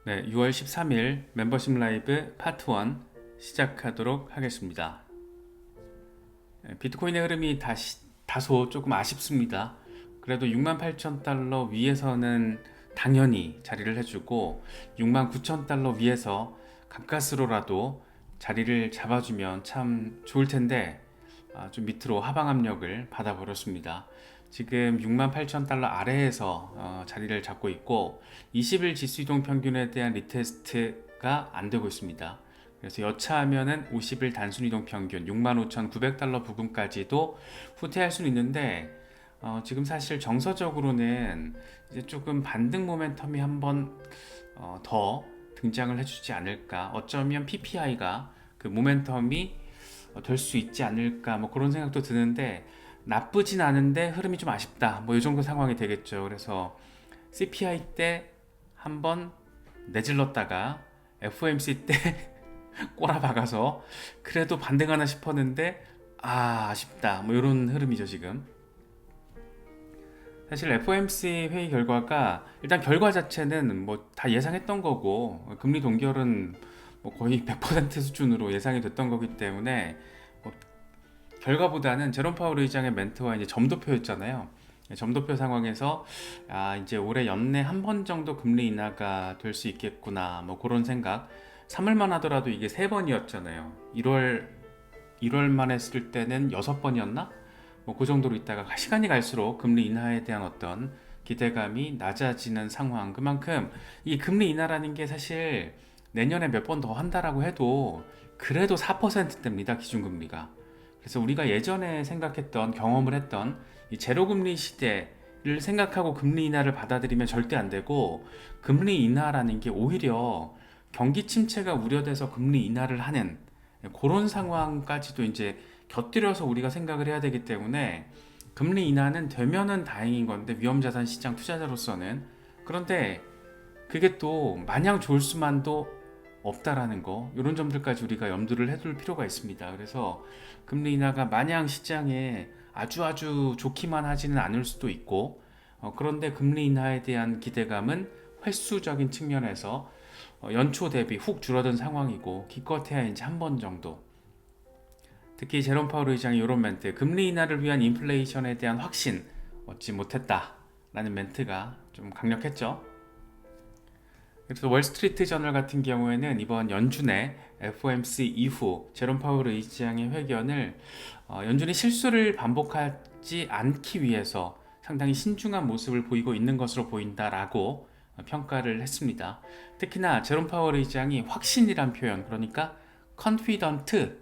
네, 6월 13일 멤버십 라이브 파트 1 시작하도록 하겠습니다. 비트코인의 흐름이 다소 조금 아쉽습니다. 그래도 68,000달러 위에서는 당연히 자리를 해주고 69,000달러 위에서 가까스로라도 자리를 잡아주면 참 좋을 텐데 좀 밑으로 하방 압력을 받아버렸습니다. 지금 68,000달러 아래에서 자리를 잡고 있고 20일 지수이동 평균에 대한 리테스트가 안 되고 있습니다. 그래서 여차하면은 50일 단순이동 평균 65,900달러 부근까지도 후퇴할 수는 있는데 지금 사실 정서적으로는 이제 조금 반등 모멘텀이 한번 더 등장을 해주지 않을까. 어쩌면 PPI가 그 모멘텀이 될 수 있지 않을까 뭐 그런 생각도 드는데 나쁘진 않은데 흐름이 좀 아쉽다 뭐 이 정도 상황이 되겠죠. 그래서 CPI 때 한번 내질렀다가 FOMC 때 꼬라박아서 그래도 반등하나 싶었는데 아쉽다 뭐 이런 흐름이죠 지금. 사실 FOMC 회의 결과가 일단 결과 자체는 뭐 다 예상했던 거고 금리 동결은 뭐 거의 100% 수준으로 예상이 됐던 거기 때문에 뭐 결과보다는 제롬 파월 의장의 멘트와 이제 점도표였잖아요. 점도표 상황에서 이제 올해 연내 한 번 정도 금리 인하가 될 수 있겠구나 뭐 그런 생각. 3월만 하더라도 이게 3번이었잖아요. 1월만 했을 때는 6번이었나? 뭐 그 정도로 있다가 시간이 갈수록 금리 인하에 대한 어떤 기대감이 낮아지는 상황. 그만큼 이 금리 인하라는 게 사실 내년에 몇 번 더 한다라고 해도 그래도 4%대입니다. 기준금리가. 그래서 우리가 예전에 생각했던 경험을 했던 이 제로금리 시대를 생각하고 금리 인하를 받아들이면 절대 안 되고 금리 인하라는 게 오히려 경기 침체가 우려돼서 금리 인하를 하는 그런 상황까지도 이제 곁들여서 우리가 생각을 해야 되기 때문에 금리 인하는 되면은 다행인 건데 위험자산 시장 투자자로서는 그런데 그게 또 마냥 좋을 수만도 없다라는 거 이런 점들까지 우리가 염두를 해둘 필요가 있습니다. 그래서 금리 인하가 마냥 시장에 아주 좋기만 하지는 않을 수도 있고 그런데 금리 인하에 대한 기대감은 횟수적인 측면에서 연초 대비 훅 줄어든 상황이고 기껏해야 이제 한 번 정도. 특히 제롬 파월 의장이 이런 멘트, 금리 인하를 위한 인플레이션에 대한 확신 얻지 못했다라는 멘트가 좀 강력했죠. 그래서 월스트리트 저널 같은 경우에는 이번 연준의 FOMC 이후 제롬 파월 의장의 회견을 연준이 실수를 반복하지 않기 위해서 상당히 신중한 모습을 보이고 있는 것으로 보인다라고 평가를 했습니다. 특히나 제롬 파월 의장이 확신이란 표현, 그러니까 confident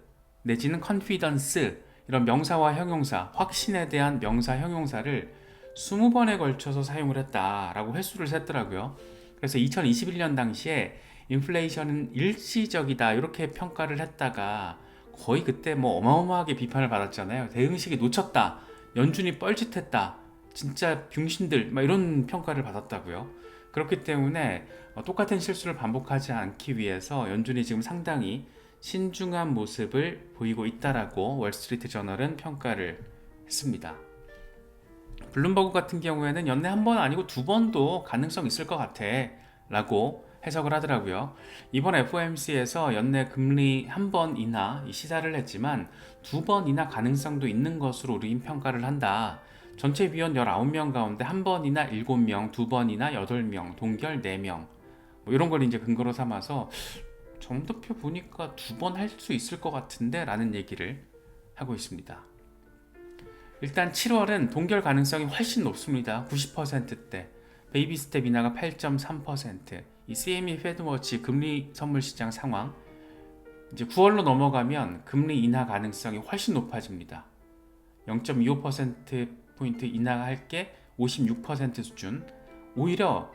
내지는 confidence 이런 명사와 형용사, 확신에 대한 명사 형용사를 20번에 걸쳐서 사용을 했다라고 횟수를 셌더라고요. 그래서 2021년 당시에 인플레이션은 일시적이다 이렇게 평가를 했다가 거의 그때 뭐 어마어마하게 비판을 받았잖아요. 대응식이 놓쳤다, 연준이 뻘짓했다, 진짜 병신들 막 이런 평가를 받았다고요. 그렇기 때문에 똑같은 실수를 반복하지 않기 위해서 연준이 지금 상당히 신중한 모습을 보이고 있다라고 월스트리트 저널은 평가를 했습니다. 블룸버그 같은 경우에는 연내 한 번 아니고 두 번도 가능성 있을 것 같아 라고 해석을 하더라고요. 이번 FOMC에서 연내 금리 한 번 인하 시사를 했지만 두 번 인하 가능성도 있는 것으로 우린 평가를 한다. 전체 위원 19명 가운데 한 번이나 7명, 두 번이나 8명, 동결 4명 뭐 이런 걸 이제 근거로 삼아서 점도표 보니까 두 번 할 수 있을 것 같은데 라는 얘기를 하고 있습니다. 일단 7월은 동결 가능성이 훨씬 높습니다. 90%대. 베이비 스텝 인하가 8.3%. 이 CME 페드워치 금리 선물 시장 상황. 이제 9월로 넘어가면 금리 인하 가능성이 훨씬 높아집니다. 0.25% 포인트 인하할 게 56% 수준. 오히려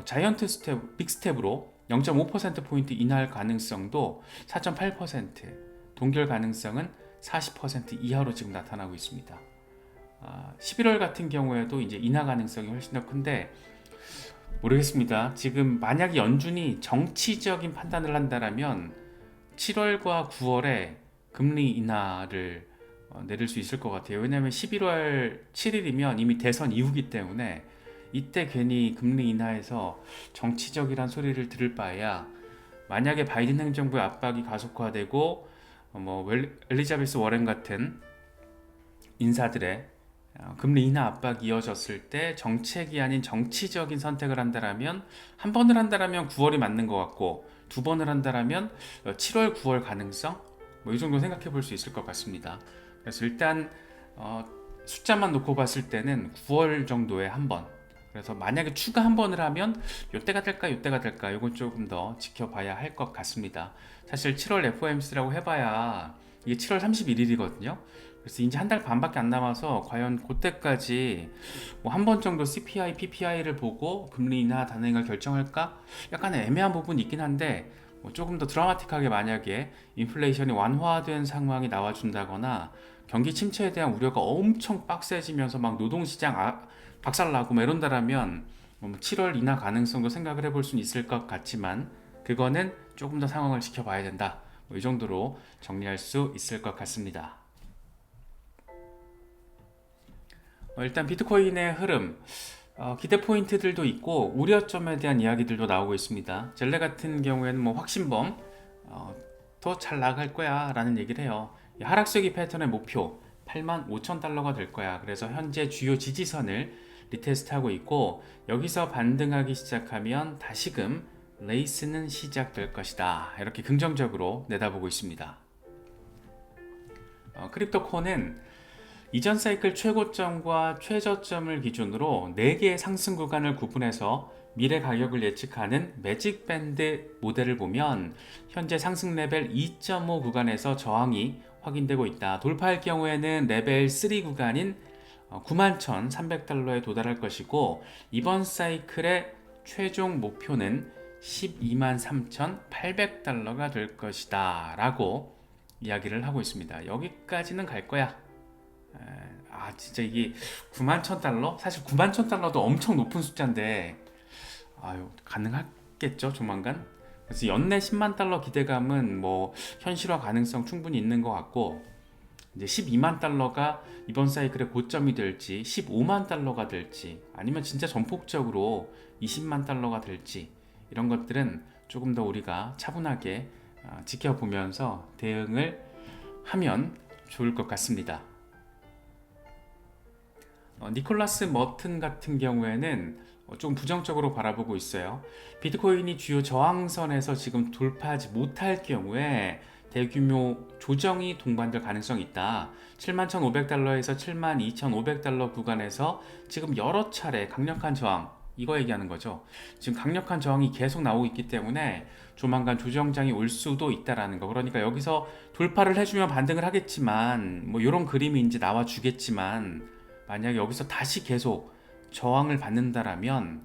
자이언트 스텝, 빅 스텝으로 0.5% 포인트 인하할 가능성도 4.8%. 동결 가능성은 40% 이하로 지금 나타나고 있습니다. 11월 같은 경우에도 이제 인하 가능성이 훨씬 더 큰데 모르겠습니다. 지금 만약에 연준이 정치적인 판단을 한다면 7월과 9월에 금리 인하를 내릴 수 있을 것 같아요. 왜냐하면 11월 7일이면 이미 대선 이후기 때문에 이때 괜히 금리 인하해서 정치적이란 소리를 들을 바에야 만약에 바이든 행정부의 압박이 가속화되고 엘리자베스 워렌 같은 인사들의 금리 인하 압박이 이어졌을 때 정책이 아닌 정치적인 선택을 한다라면 한 번을 한다라면 9월이 맞는 것 같고 두 번을 한다라면 7월, 9월 가능성 이 정도 생각해 볼 수 있을 것 같습니다. 그래서 일단 숫자만 놓고 봤을 때는 9월 정도에 한 번. 그래서 만약에 추가 한 번을 하면 요때가 될까 요때가 될까 이건 조금 더 지켜봐야 할 것 같습니다. 사실 7월 FOMC라고 해봐야 이게 7월 31일이거든요. 그래서 이제 한 달 반밖에 안 남아서 과연 그때까지 한 번 정도 CPI, PPI를 보고 금리 인하 단행을 결정할까? 약간 애매한 부분이 있긴 한데 조금 더 드라마틱하게 만약에 인플레이션이 완화된 상황이 나와준다거나 경기 침체에 대한 우려가 엄청 빡세지면서 막 노동시장 박살나고 이런다라면 7월 인하 가능성도 생각을 해볼 수는 있을 것 같지만 그거는 조금 더 상황을 지켜봐야 된다. 이 정도로 정리할 수 있을 것 같습니다. 일단 비트코인의 흐름 기대 포인트들도 있고 우려점에 대한 이야기들도 나오고 있습니다. 젤레 같은 경우에는 확신범 더 잘 나갈 거야 라는 얘기를 해요. 하락세기 패턴의 목표 85,000달러가 될 거야. 그래서 현재 주요 지지선을 리테스트하고 있고 여기서 반등하기 시작하면 다시금 레이스는 시작될 것이다. 이렇게 긍정적으로 내다보고 있습니다. 크립토코는 이전 사이클 최고점과 최저점을 기준으로 4개의 상승 구간을 구분해서 미래 가격을 예측하는 매직 밴드 모델을 보면 현재 상승 레벨 2.5 구간에서 저항이 확인되고 있다. 돌파할 경우에는 레벨 3 구간인 91,300달러에 도달할 것이고 이번 사이클의 최종 목표는 123,800달러가 될 것이다 라고 이야기를 하고 있습니다. 여기까지는 갈 거야. 진짜 이게 91,000달러? 사실 91,000달러도 엄청 높은 숫자인데 가능하겠죠 조만간. 그래서 연내 10만 달러 기대감은 현실화 가능성 충분히 있는 것 같고 이제 12만 달러가 이번 사이클의 고점이 될지 15만 달러가 될지 아니면 진짜 전폭적으로 20만 달러가 될지 이런 것들은 조금 더 우리가 차분하게 지켜보면서 대응을 하면 좋을 것 같습니다. 니콜라스 머튼 같은 경우에는 좀 부정적으로 바라보고 있어요. 비트코인이 주요 저항선에서 지금 돌파하지 못할 경우에 대규모 조정이 동반될 가능성이 있다. 71,500달러에서 72,500달러 구간에서 지금 여러 차례 강력한 저항 이거 얘기하는 거죠. 지금 강력한 저항이 계속 나오고 있기 때문에 조만간 조정장이 올 수도 있다라는 거. 그러니까 여기서 돌파를 해주면 반등을 하겠지만 이런 그림이 이제 나와 주겠지만 만약에 여기서 다시 계속 저항을 받는다라면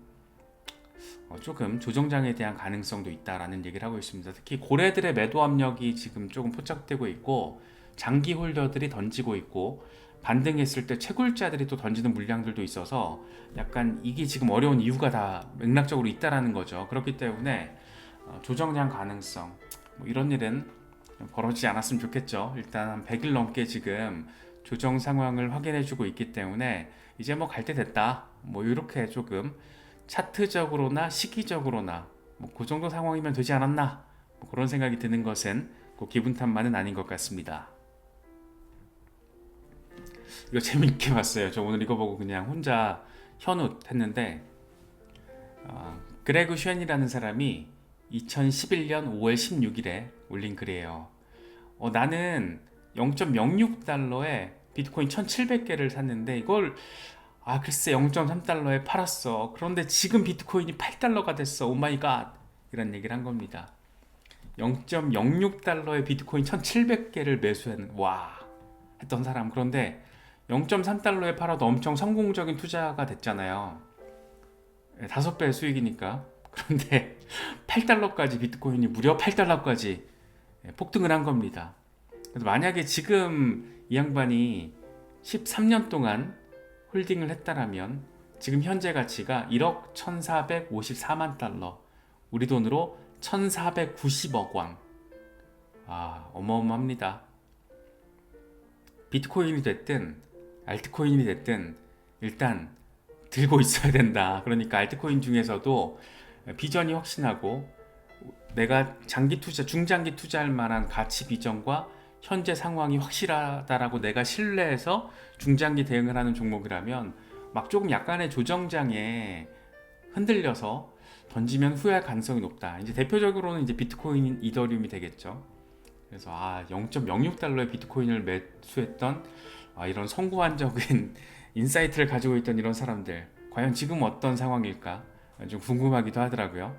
조금 조정장에 대한 가능성도 있다라는 얘기를 하고 있습니다. 특히 고래들의 매도 압력이 지금 조금 포착되고 있고 장기 홀더들이 던지고 있고 반등했을 때 채굴자들이 또 던지는 물량들도 있어서 약간 이게 지금 어려운 이유가 다 맥락적으로 있다라는 거죠. 그렇기 때문에 조정장 가능성 이런 일은 벌어지지 않았으면 좋겠죠. 일단 한 100일 넘게 지금 조정 상황을 확인해주고 있기 때문에 이제 갈 때 됐다. 이렇게 조금 차트적으로나 시기적으로나 그 정도 상황이면 되지 않았나 그런 생각이 드는 것은 기분 탓만은 아닌 것 같습니다. 이거 재밌게 봤어요. 저 오늘 이거 보고 그냥 혼자 현웃 했는데 그레그 쉔이라는 사람이 2011년 5월 16일에 올린 글이에요. 나는 0.06달러에 비트코인 1700개를 샀는데 이걸 글쎄 0.3달러에 팔았어. 그런데 지금 비트코인이 8달러가 됐어. 오마이갓 이런 얘기를 한 겁니다. 0.06달러에 비트코인 1700개를 매수했는 했던 사람. 그런데 0.3달러에 팔아도 엄청 성공적인 투자가 됐잖아요. 5배의 수익이니까. 그런데 8달러까지 비트코인이 무려 8달러까지 폭등을 한 겁니다. 그래서 만약에 지금 이 양반이 13년 동안 홀딩을 했다라면 지금 현재 가치가 1억 1454만 달러 우리 돈으로 1490억 원. 어마어마합니다. 비트코인이 됐든 알트코인이 됐든 일단 들고 있어야 된다. 그러니까 알트코인 중에서도 비전이 확신하고 내가 장기 투자, 중장기 투자할 만한 가치 비전과 현재 상황이 확실하다라고 내가 신뢰해서 중장기 대응을 하는 종목이라면 막 조금 약간의 조정장에 흔들려서 던지면 후회할 가능성이 높다. 이제 대표적으로는 이제 비트코인, 이더리움이 되겠죠. 그래서 0.06달러의 비트코인을 매수했던 이런 선구안적인 인사이트를 가지고 있던 이런 사람들 과연 지금 어떤 상황일까 좀 궁금하기도 하더라고요.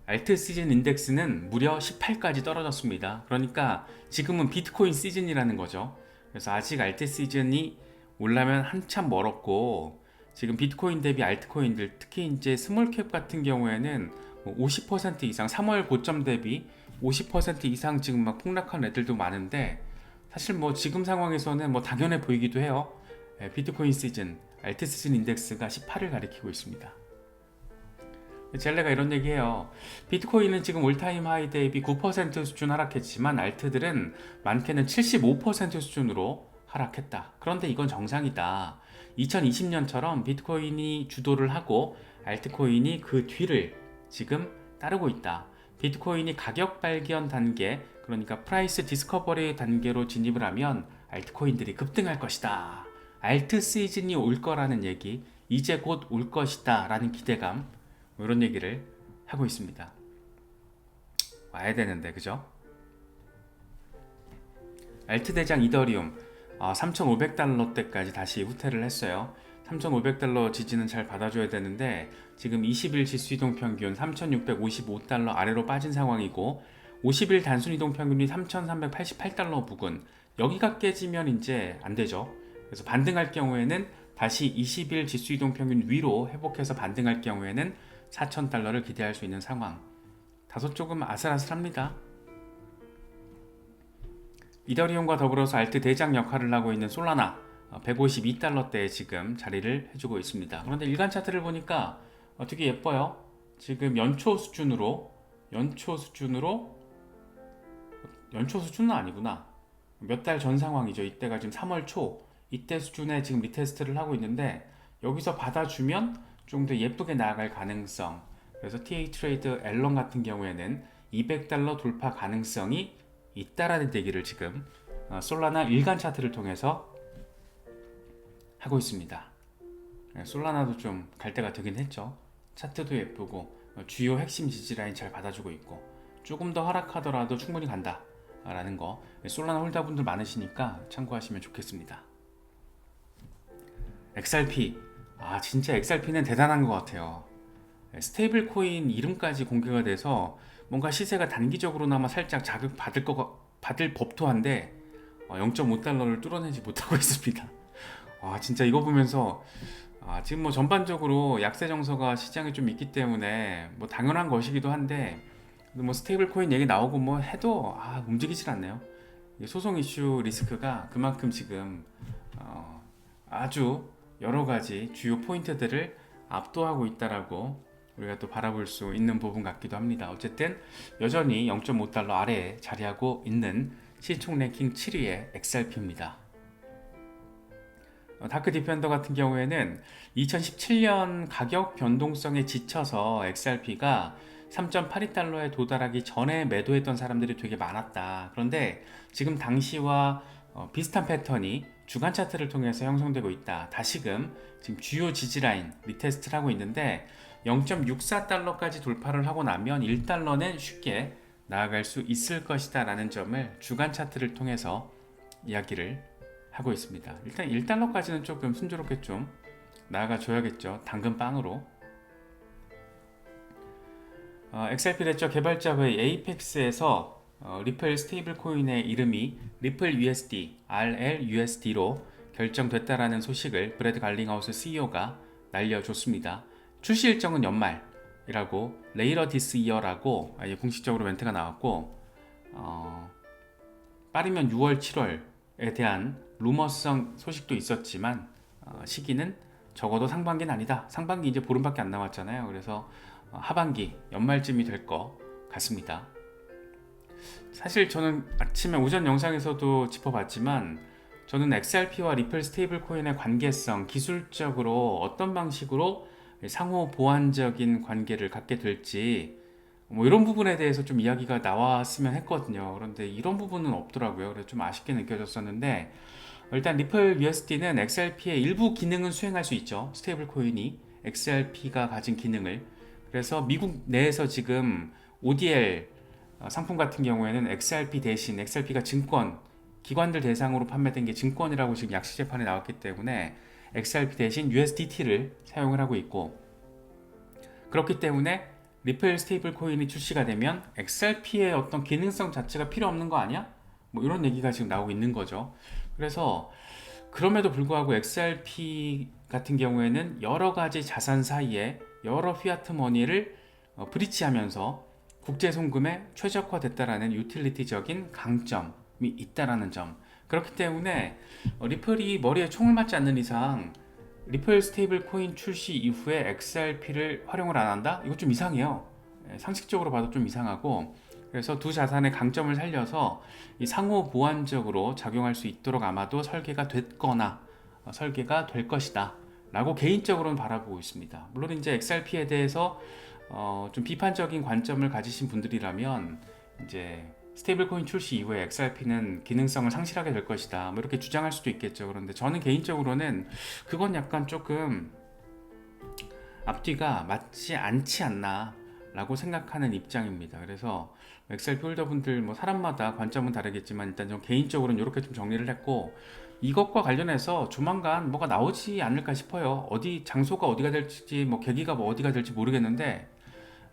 알트 시즌 인덱스는 무려 18까지 떨어졌습니다. 그러니까 지금은 비트코인 시즌이라는 거죠. 그래서 아직 알트 시즌이 올라면 한참 멀었고 지금 비트코인 대비 알트코인들 특히 이제 스몰캡 같은 경우에는 50% 이상 3월 고점 대비 50% 이상 지금 막 폭락한 애들도 많은데 사실 뭐 지금 상황에서는 뭐 당연해 보이기도 해요. 비트코인 시즌, 알트 시즌 인덱스가 18을 가리키고 있습니다. 젤레가 이런 얘기해요. 비트코인은 지금 올타임 하이 대비 9% 수준 하락했지만 알트들은 많게는 75% 수준으로 하락했다. 그런데 이건 정상이다. 2020년처럼 비트코인이 주도를 하고 알트코인이 그 뒤를 지금 따르고 있다. 비트코인이 가격 발견 단계, 그러니까 프라이스 디스커버리 단계로 진입을 하면 알트코인들이 급등할 것이다. 알트 시즌이 올 거라는 얘기, 이제 곧 올 것이다 라는 기대감, 이런 얘기를 하고 있습니다. 와야 되는데 그죠? 알트 대장 이더리움 3,500달러대까지 다시 후퇴를 했어요. 3,500달러 지지는 잘 받아줘야 되는데 지금 20일 지수 이동 평균 3,655달러 아래로 빠진 상황이고 50일 단순 이동 평균이 3,388달러 부근, 여기가 깨지면 이제 안 되죠. 그래서 반등할 경우에는 다시 20일 지수 이동 평균 위로 회복해서 반등할 경우에는 4,000달러를 기대할 수 있는 상황. 다소 조금 아슬아슬합니다. 이더리움과 더불어서 알트 대장 역할을 하고 있는 솔라나 152달러대에 지금 자리를 해주고 있습니다. 그런데 일간 차트를 보니까 되게 예뻐요. 지금 연초 수준은 아니구나. 몇 달 전 상황이죠. 이때가 지금 3월 초, 이때 수준에 지금 리테스트를 하고 있는데 여기서 받아주면 좀 더 예쁘게 나아갈 가능성. 그래서 TA 트레이드 앨런 같은 경우에는 200달러 돌파 가능성이 있다라는 얘기를 지금 솔라나 일간 차트를 통해서 하고 있습니다. 솔라나도 좀 갈 때가 되긴 했죠. 차트도 예쁘고 주요 핵심 지지라인 잘 받아주고 있고 조금 더 하락하더라도 충분히 간다 라는 거, 솔라나 홀더분들 많으시니까 참고하시면 좋겠습니다. XRP, 진짜 XRP는 대단한 것 같아요. 스테이블 코인 이름까지 공개가 돼서 뭔가 시세가 단기적으로나마 살짝 받을 법도 한데 0.5달러를 뚫어내지 못하고 있습니다. 진짜 이거 보면서 지금 뭐 전반적으로 약세 정서가 시장에 좀 있기 때문에 뭐 당연한 것이기도 한데 뭐 스테이블 코인 얘기 나오고 뭐 해도 움직이질 않네요. 소송 이슈 리스크가 그만큼 지금 아주 여러 가지 주요 포인트들을 압도하고 있다라고 우리가 또 바라볼 수 있는 부분 같기도 합니다. 어쨌든 여전히 0.5달러 아래에 자리하고 있는 시총 랭킹 7위의 XRP입니다. 다크 디펜더 같은 경우에는 2017년 가격 변동성에 지쳐서 XRP가 3.82달러에 도달하기 전에 매도했던 사람들이 되게 많았다. 그런데 지금 당시와 비슷한 패턴이 주간 차트를 통해서 형성되고 있다. 다시금 지금 주요 지지라인 리테스트를 하고 있는데 0.64달러까지 돌파를 하고 나면 1달러는 쉽게 나아갈 수 있을 것이다 라는 점을 주간 차트를 통해서 이야기를 하고 있습니다. 일단 1달러까지는 조금 순조롭게 좀 나아가 줘야겠죠. 당근빵으로. XRP ledger 개발자 회의 에이펙스에서 리플 스테이블 코인의 이름이 리플 USD, RLUSD로 결정됐다라는 소식을 브래드 갈링하우스 CEO가 날려줬습니다. 출시 일정은 연말이라고, 레이터 디스 이어라고 공식적으로 멘트가 나왔고 빠르면 6월, 7월에 대한 루머성 소식도 있었지만 시기는 적어도 상반기는 아니다. 상반기 이제 보름밖에 안 남았잖아요. 그래서 하반기, 연말쯤이 될 것 같습니다. 사실 저는 아침에 오전 영상에서도 짚어봤지만 저는 XRP와 리플 스테이블 코인의 관계성, 기술적으로 어떤 방식으로 상호 보완적인 관계를 갖게 될지 뭐 이런 부분에 대해서 좀 이야기가 나왔으면 했거든요. 그런데 이런 부분은 없더라고요. 그래서 좀 아쉽게 느껴졌었는데, 일단 리플 USD는 XRP의 일부 기능은 수행할 수 있죠. 스테이블 코인이 XRP가 가진 기능을. 그래서 미국 내에서 지금 ODL 상품 같은 경우에는 XRP 대신 XRP가 증권, 기관들 대상으로 판매된 게 증권이라고 지금 약식 재판에 나왔기 때문에 XRP 대신 USDT를 사용을 하고 있고, 그렇기 때문에 리플 스테이블 코인이 출시가 되면 XRP의 어떤 기능성 자체가 필요 없는 거 아니야? 뭐 이런 얘기가 지금 나오고 있는 거죠. 그래서 그럼에도 불구하고 XRP 같은 경우에는 여러 가지 자산 사이에 여러 피아트 머니를 브리치하면서 국제 송금에 최적화됐다라는 유틸리티적인 강점이 있다라는 점. 그렇기 때문에 리플이 머리에 총을 맞지 않는 이상 리플 스테이블 코인 출시 이후에 XRP를 활용을 안 한다? 이거 좀 이상해요. 상식적으로 봐도 좀 이상하고, 그래서 두 자산의 강점을 살려서 이 상호 보완적으로 작용할 수 있도록 아마도 설계가 됐거나 설계가 될 것이다 라고 개인적으로는 바라보고 있습니다. 물론 이제 XRP에 대해서 좀 비판적인 관점을 가지신 분들이라면 이제 스테이블 코인 출시 이후에 XRP는 기능성을 상실하게 될 것이다 뭐 이렇게 주장할 수도 있겠죠. 그런데 저는 개인적으로는 그건 약간 조금 앞뒤가 맞지 않지 않나 라고 생각하는 입장입니다. 그래서 XRP 홀더분들 뭐 사람마다 관점은 다르겠지만 일단 좀 개인적으로는 이렇게 좀 정리를 했고, 이것과 관련해서 조만간 뭐가 나오지 않을까 싶어요. 어디 장소가 어디가 될지 뭐 계기가 뭐 어디가 될지 모르겠는데,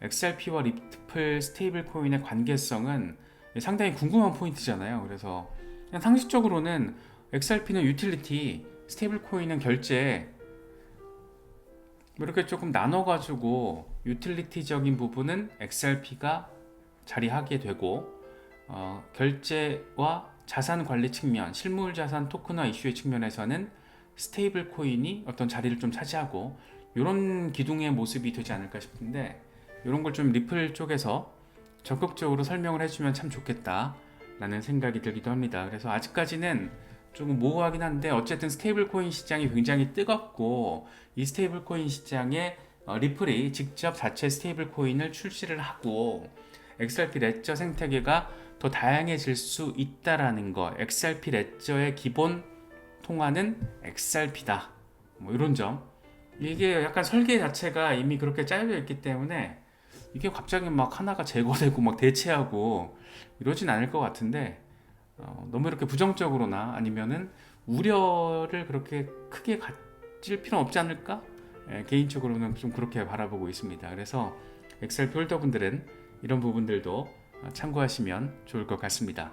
XRP와 리플 스테이블 코인의 관계성은 상당히 궁금한 포인트잖아요. 그래서 그냥 상식적으로는 XRP는 유틸리티, 스테이블 코인은 결제, 이렇게 조금 나눠가지고 유틸리티적인 부분은 XRP가 자리하게 되고, 결제와 자산 관리 측면, 실물 자산 토큰화 이슈의 측면에서는 스테이블 코인이 어떤 자리를 좀 차지하고, 이런 기둥의 모습이 되지 않을까 싶은데, 이런 걸 좀 리플 쪽에서 적극적으로 설명을 해주면 참 좋겠다 라는 생각이 들기도 합니다. 그래서 아직까지는 조금 모호하긴 한데, 어쨌든 스테이블 코인 시장이 굉장히 뜨겁고, 이 스테이블 코인 시장에 리플이 직접 자체 스테이블 코인을 출시를 하고 XRP 레저 생태계가 더 다양해질 수 있다라는 거, XRP 레저의 기본 통화는 XRP다 뭐 이런 점, 이게 약간 설계 자체가 이미 그렇게 짜여져 있기 때문에 이게 갑자기 막 하나가 제거되고 막 대체하고 이러진 않을 것 같은데, 너무 이렇게 부정적으로나 아니면은 우려를 그렇게 크게 가질 필요는 없지 않을까? 개인적으로는 좀 그렇게 바라보고 있습니다. 그래서 XRP 홀더분들은 이런 부분들도 참고하시면 좋을 것 같습니다.